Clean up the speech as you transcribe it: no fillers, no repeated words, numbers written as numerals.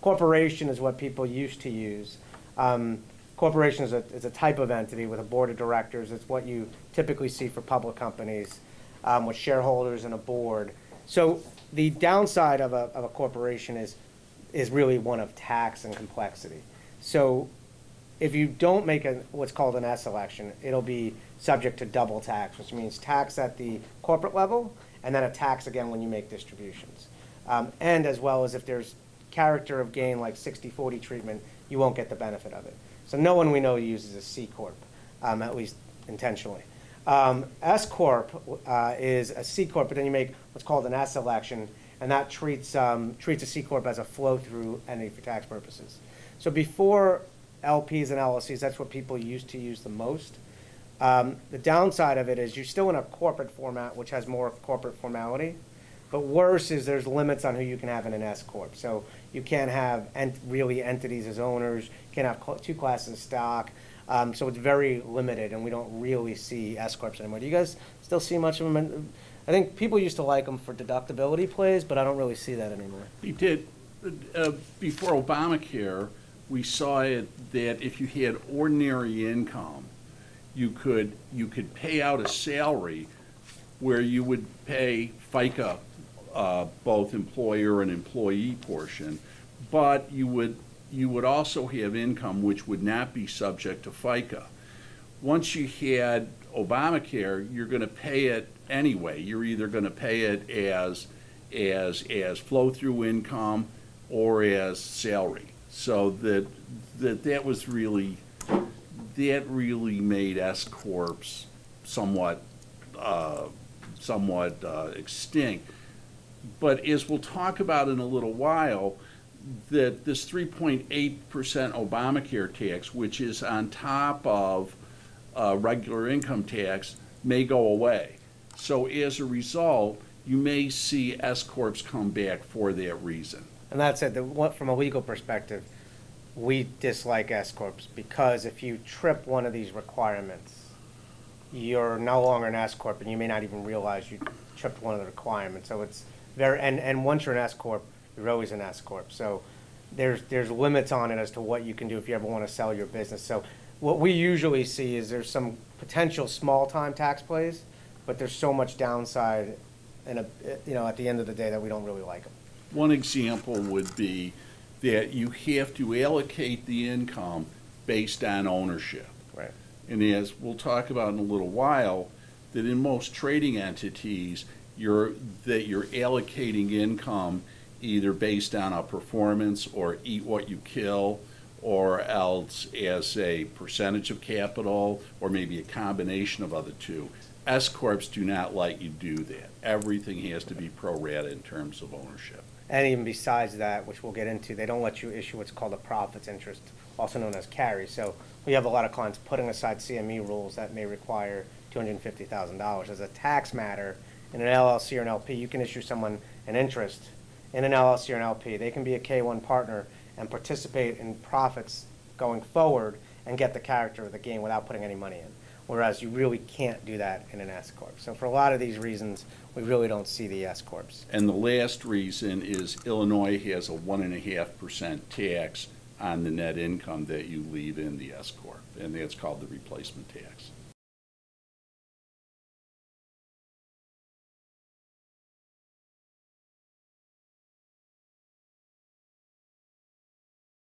corporation is what people used to use. Corporation is a type of entity with a board of directors. It's what you typically see for public companies with shareholders and a board. So the downside of a corporation is really one of tax and complexity. So if you don't make what's called an S election, it'll be subject to double tax, which means tax at the corporate level and then a tax again when you make distributions. And as well as if there's character of gain like 60-40 treatment, you won't get the benefit of it. So no one we know uses a C Corp, at least intentionally. S Corp is a C Corp, but then you make what's called an S election, and that treats a C Corp as a flow-through entity for tax purposes. So before LPs and LLCs, that's what people used to use the most. The downside of it is you're still in a corporate format, which has more corporate formality. But worse is there's limits on who you can have in an S Corp. So you can't have really entities as owners. You can't have two classes of stock. So it's very limited, and we don't really see S Corps anymore. Do you guys still see much of them? I think people used to like them for deductibility plays, but I don't really see that anymore. We did. Before Obamacare, we saw it that if you had ordinary income, you could pay out a salary where you would pay FICA, both employer and employee portion, but you would also have income which would not be subject to FICA. Once you had Obamacare, you're going to pay it anyway. You're either going to pay it as flow-through income or as salary. So that was really, that really made S Corps somewhat extinct. But as we'll talk about in a little while, that this 3.8% Obamacare tax, which is on top of regular income tax, may go away. So as a result, you may see S Corps come back for that reason. And that's it. From a legal perspective, we dislike S Corps because if you trip one of these requirements, you're no longer an S Corp, and you may not even realize you tripped one of the requirements. So it's very, and once you're an S Corp, you're always an S Corp. So there's limits on it as to what you can do if you ever want to sell your business. So what we usually see is there's some potential small-time tax plays, but there's so much downside, and at the end of the day, that we don't really like them. One example would be that you have to allocate the income based on ownership. Right. And as we'll talk about in a little while, that in most trading entities, you're allocating income either based on a performance or eat what you kill, or else as a percentage of capital, or maybe a combination of other two. S Corps do not let you do that. Everything has to be pro rata in terms of ownership. And even besides that, which we'll get into, they don't let you issue what's called a profits interest, also known as carry. So we have a lot of clients putting aside CME rules that may require $250,000. As a tax matter, in an LLC or an LP, you can issue someone an interest in an LLC or an LP. They can be a K1 partner and participate in profits going forward and get the character of the gain without putting any money in. Whereas you really can't do that in an S Corp. So for a lot of these reasons, we really don't see the S Corps. And the last reason is Illinois has a 1.5% tax on the net income that you leave in the S Corp, and that's called the replacement tax.